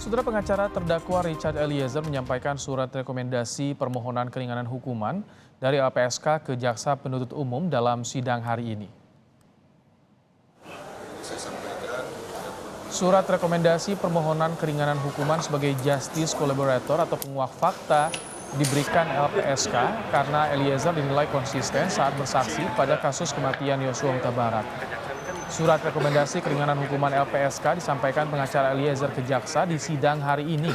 Saudara pengacara terdakwa Richard Eliezer menyampaikan surat rekomendasi permohonan keringanan hukuman dari LPSK ke Jaksa Penuntut Umum dalam sidang hari ini. Surat rekomendasi permohonan keringanan hukuman sebagai justice collaborator atau penguak fakta diberikan LPSK karena Eliezer dinilai konsisten saat bersaksi pada kasus kematian Yosua Huta Barat. Surat rekomendasi keringanan hukuman LPSK disampaikan pengacara Eliezer ke jaksa di sidang hari ini.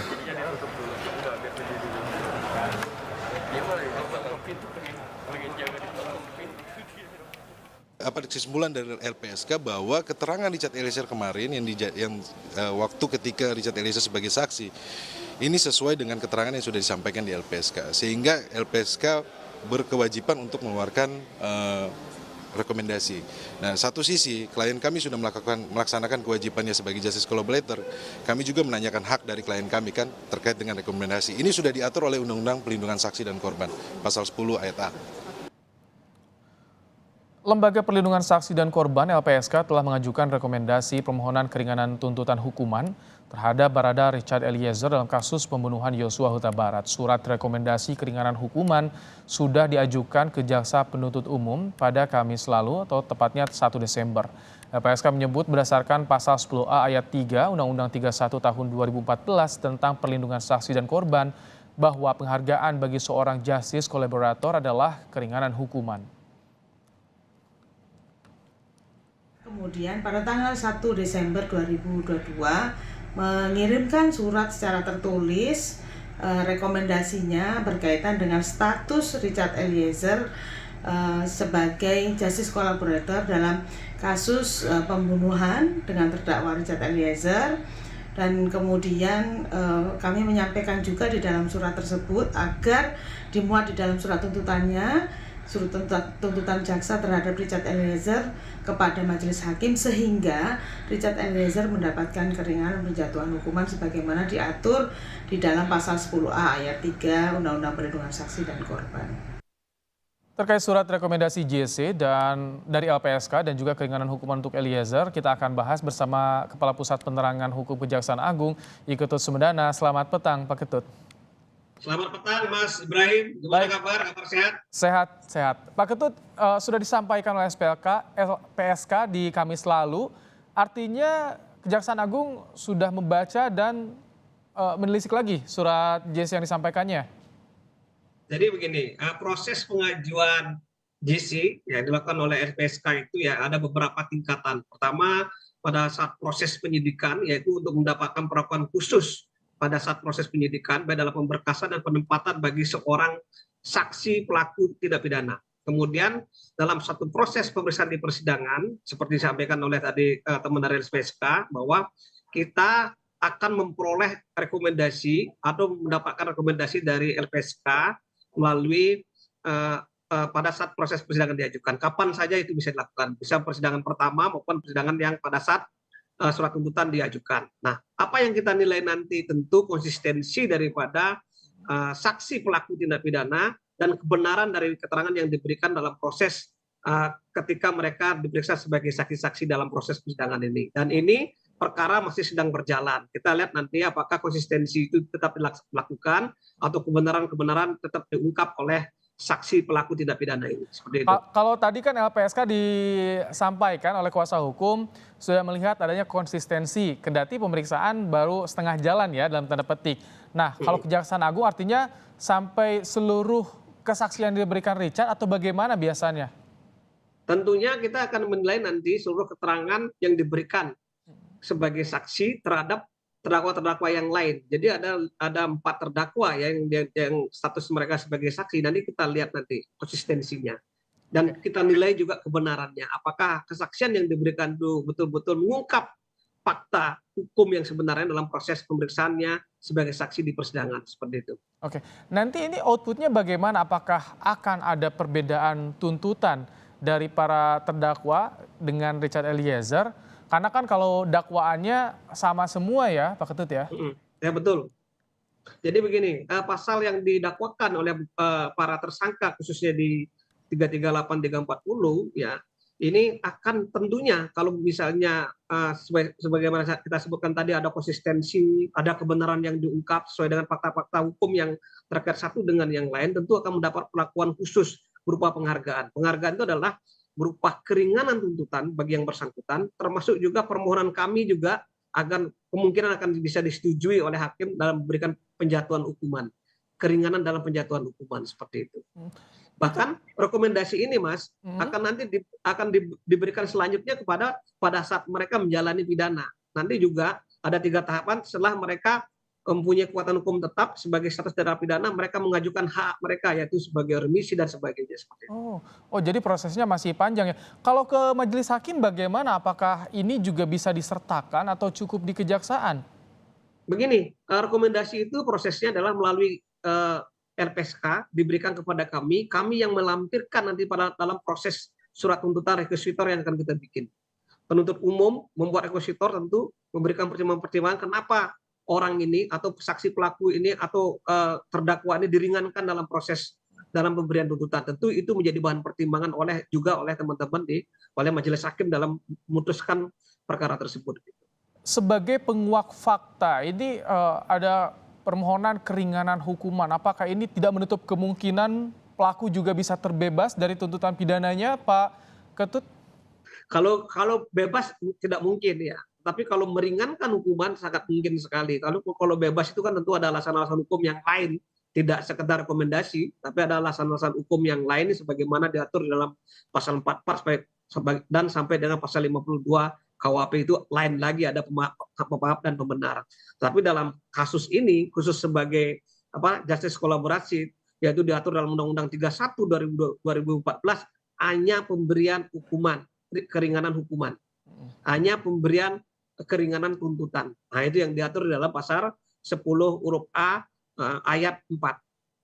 Kesimpulan dari LPSK bahwa keterangan Richard Eliezer kemarin yang waktu ketika Richard Eliezer sebagai saksi ini sesuai dengan keterangan yang sudah disampaikan di LPSK, sehingga LPSK berkewajiban untuk mengeluarkan rekomendasi. Nah, satu sisi klien kami sudah melaksanakan kewajibannya sebagai justice collaborator, kami juga menanyakan hak dari klien kami kan terkait dengan rekomendasi. Ini sudah diatur oleh Undang-Undang Perlindungan Saksi dan Korban, pasal 10 ayat A. Lembaga Perlindungan Saksi dan Korban LPSK telah mengajukan rekomendasi permohonan keringanan tuntutan hukuman terhadap Barada Richard Eliezer dalam kasus pembunuhan Yosua Huta Barat. Surat rekomendasi keringanan hukuman sudah diajukan ke Jaksa Penuntut Umum pada Kamis lalu atau tepatnya 1 Desember. LPSK menyebut berdasarkan pasal 10A ayat 3 Undang-Undang 31 tahun 2014 tentang perlindungan saksi dan korban bahwa penghargaan bagi seorang justice collaborator adalah keringanan hukuman. Kemudian pada tanggal 1 Desember 2022 mengirimkan surat secara tertulis rekomendasinya berkaitan dengan status Richard Eliezer sebagai justice collaborator dalam kasus pembunuhan dengan terdakwa Richard Eliezer, dan kemudian kami menyampaikan juga di dalam surat tersebut agar dimuat di dalam surat tuntutannya, surat tuntutan jaksa terhadap Richard Eliezer kepada majelis hakim, sehingga Richard Eliezer mendapatkan keringanan penjatuhan hukuman sebagaimana diatur di dalam pasal 10A ayat 3 Undang-Undang Perlindungan Saksi dan Korban. Terkait surat rekomendasi JC dan dari LPSK dan juga keringanan hukuman untuk Eliezer, kita akan bahas bersama Kepala Pusat Penerangan Hukum Kejaksaan Agung, I Ketut Sumedana. Selamat petang, Pak Ketut. Selamat petang, Mas Ibrahim. Gimana kabar? Kabar sehat? Sehat, sehat. Pak Ketut, sudah disampaikan oleh LPSK di Kamis lalu, artinya Kejaksaan Agung sudah membaca dan menelisik lagi surat JC yang disampaikannya. Jadi begini, proses pengajuan JC yang dilakukan oleh LPSK itu ya ada beberapa tingkatan. Pertama, pada saat proses penyidikan, yaitu untuk mendapatkan perlakuan khusus pada saat proses penyidikan, baik dalam pemberkasan dan penempatan bagi seorang saksi pelaku tindak pidana. Kemudian dalam satu proses pemeriksaan di persidangan, seperti disampaikan oleh tadi teman dari LPSK, bahwa kita akan memperoleh rekomendasi atau mendapatkan rekomendasi dari LPSK melalui pada saat proses persidangan diajukan. Kapan saja itu bisa dilakukan, bisa persidangan pertama maupun persidangan yang pada saat surat tuntutan diajukan. Nah, apa yang kita nilai nanti tentu konsistensi daripada saksi pelaku tindak pidana dan kebenaran dari keterangan yang diberikan dalam proses ketika mereka diperiksa sebagai saksi-saksi dalam proses persidangan ini. Dan ini perkara masih sedang berjalan. Kita lihat nanti apakah konsistensi itu tetap dilakukan atau kebenaran-kebenaran tetap diungkap oleh saksi pelaku tindak pidana ini. Seperti itu. Kalau tadi kan LPSK disampaikan oleh kuasa hukum sudah melihat adanya konsistensi, kendati pemeriksaan baru setengah jalan ya dalam tanda petik. Nah, kalau Kejaksaan Agung artinya sampai seluruh kesaksian diberikan Richard atau bagaimana biasanya? Tentunya kita akan menilai nanti seluruh keterangan yang diberikan sebagai saksi terhadap terdakwa-terdakwa yang lain. Jadi ada 4 terdakwa ya, yang status mereka sebagai saksi. Nanti kita lihat nanti konsistensinya. Dan kita nilai juga kebenarannya. Apakah kesaksian yang diberikan itu betul-betul mengungkap fakta hukum yang sebenarnya dalam proses pemeriksaannya sebagai saksi di persidangan. Seperti itu. Oke, nanti ini outputnya bagaimana? Apakah akan ada perbedaan tuntutan dari para terdakwa dengan Richard Eliezer? Karena kan kalau dakwaannya sama semua ya, Pak Ketut ya? Ya betul. Jadi begini, pasal yang didakwakan oleh para tersangka khususnya di 338, 340 ya, ini akan tentunya kalau misalnya sebagaimana kita sebutkan tadi ada konsistensi, ada kebenaran yang diungkap sesuai dengan fakta-fakta hukum yang terkait satu dengan yang lain, tentu akan mendapat perlakuan khusus berupa penghargaan. Penghargaan itu adalah berupa keringanan tuntutan bagi yang bersangkutan, termasuk juga permohonan kami juga kemungkinan akan bisa disetujui oleh hakim dalam memberikan penjatuhan hukuman, keringanan dalam penjatuhan hukuman seperti itu. Bahkan rekomendasi ini, Mas, akan diberikan selanjutnya pada saat mereka menjalani pidana. Nanti juga ada 3 tahapan setelah mereka mempunyai kekuatan hukum tetap sebagai status narapidana, mereka mengajukan hak mereka yaitu sebagai remisi dan sebagainya seperti itu. Oh, jadi prosesnya masih panjang ya. Kalau ke majelis hakim bagaimana? Apakah ini juga bisa disertakan atau cukup di kejaksaan? Begini, rekomendasi itu prosesnya adalah melalui LPSK diberikan kepada kami yang melampirkan nanti dalam proses surat tuntutan rekusitor yang akan kita bikin. Penuntut umum membuat rekusitor tentu memberikan pertimbangan-pertimbangan kenapa orang ini atau saksi pelaku ini atau terdakwa ini diringankan dalam proses dalam pemberian tuntutan. Tentu itu menjadi bahan pertimbangan oleh teman-teman oleh majelis hakim dalam memutuskan perkara tersebut. Sebagai penguak fakta, ini ada permohonan keringanan hukuman. Apakah ini tidak menutup kemungkinan pelaku juga bisa terbebas dari tuntutan pidananya, Pak Ketut? Kalau bebas tidak mungkin ya. Tapi kalau meringankan hukuman sangat mungkin sekali. Kalau bebas itu kan tentu ada alasan-alasan hukum yang lain, tidak sekedar rekomendasi, tapi ada alasan-alasan hukum yang lain sebagaimana diatur dalam pasal 44 dan sampai dengan pasal 52 KUHP itu lain lagi, ada pemaaf dan pembenar. Tapi dalam kasus ini khusus sebagai justice kolaborasi yaitu diatur dalam Undang-Undang 31 2014 hanya pemberian hukuman, keringanan hukuman. Hanya pemberian keringanan tuntutan. Nah, itu yang diatur dalam pasal 10 huruf A ayat 4,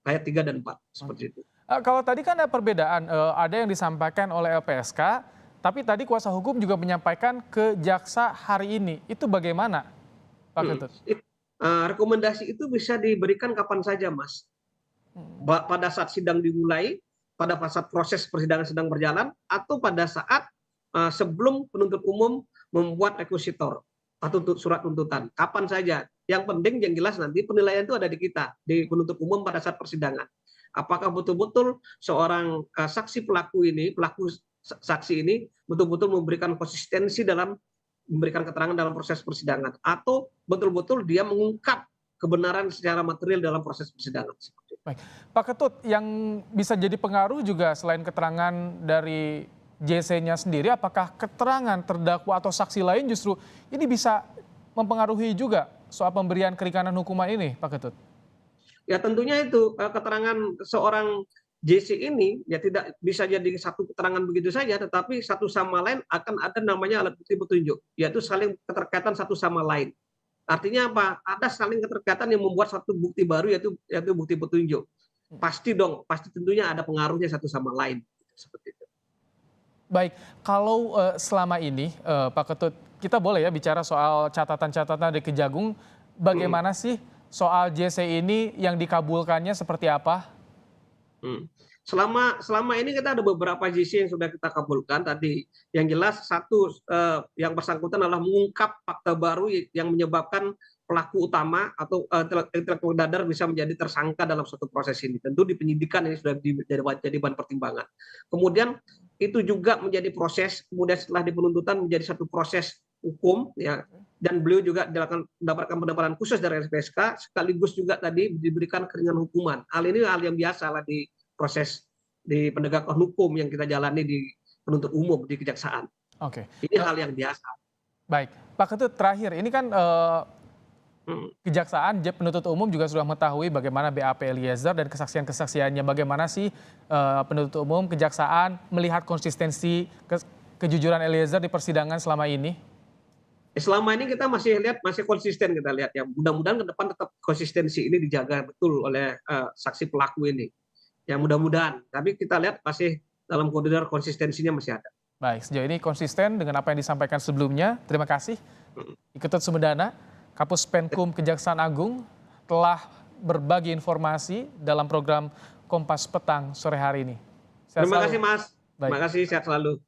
ayat 3 dan 4 seperti itu. Kalau tadi kan ada perbedaan, ada yang disampaikan oleh LPSK, tapi tadi kuasa hukum juga menyampaikan ke jaksa hari ini. Itu bagaimana, Pak Ketut? Rekomendasi itu bisa diberikan kapan saja, Mas. Pada saat sidang dimulai, pada saat proses persidangan sedang berjalan, atau pada saat sebelum penuntut umum membuat rekusitor atau surat tuntutan, kapan saja. Yang penting yang jelas nanti penilaian itu ada di kita, di penuntut umum pada saat persidangan. Apakah betul-betul seorang saksi pelaku saksi ini betul-betul memberikan konsistensi dalam memberikan keterangan dalam proses persidangan, atau betul-betul dia mengungkap kebenaran secara material dalam proses persidangan. Baik. Pak Ketut, yang bisa jadi pengaruh juga selain keterangan dari JC-nya sendiri, apakah keterangan terdakwa atau saksi lain justru ini bisa mempengaruhi juga soal pemberian keringanan hukuman ini, Pak Ketut? Ya tentunya itu keterangan seorang JC ini ya tidak bisa jadi satu keterangan begitu saja, tetapi satu sama lain akan ada namanya alat bukti petunjuk, yaitu saling keterkaitan satu sama lain. Artinya apa? Ada saling keterkaitan yang membuat satu bukti baru yaitu bukti petunjuk. Pasti tentunya ada pengaruhnya satu sama lain seperti itu. Baik, kalau selama ini Pak Ketut, kita boleh ya bicara soal catatan-catatan dari Kejagung, bagaimana sih soal JC ini yang dikabulkannya seperti apa? Selama ini kita ada beberapa JC yang sudah kita kabulkan tadi. Yang jelas satu yang bersangkutan adalah mengungkap fakta baru yang menyebabkan pelaku utama atau intelektual dadar bisa menjadi tersangka dalam suatu proses ini. Tentu di penyidikan ini sudah jadi bahan pertimbangan. Kemudian itu juga menjadi proses, kemudian setelah di penuntutan menjadi satu proses hukum ya, dan beliau juga mendapatkan pendampingan khusus dari LPSK sekaligus juga tadi diberikan keringanan hukuman. Hal ini hal yang biasa lah di proses di penegakan hukum yang kita jalani di penuntut umum di kejaksaan. Oke. Ini hal yang biasa. Baik, Pak Ketut, terakhir ini kan Kejaksaan penuntut umum juga sudah mengetahui bagaimana BAP Eliezer dan kesaksian-kesaksiannya. Bagaimana sih penuntut umum, kejaksaan melihat konsistensi kejujuran Eliezer di persidangan selama ini? Selama ini kita masih lihat masih konsisten kita lihat ya. Mudah-mudahan ke depan tetap konsistensi ini dijaga betul oleh saksi pelaku ini. Ya mudah-mudahan. Tapi kita lihat masih dalam koridor konsistensinya masih ada. Baik, sejauh ini konsisten dengan apa yang disampaikan sebelumnya. Terima kasih. Ketut Sumedana, Kapus Penkum Kejaksaan Agung, telah berbagi informasi dalam program Kompas Petang sore hari ini. Terima kasih Mas. Terima kasih, sehat selalu.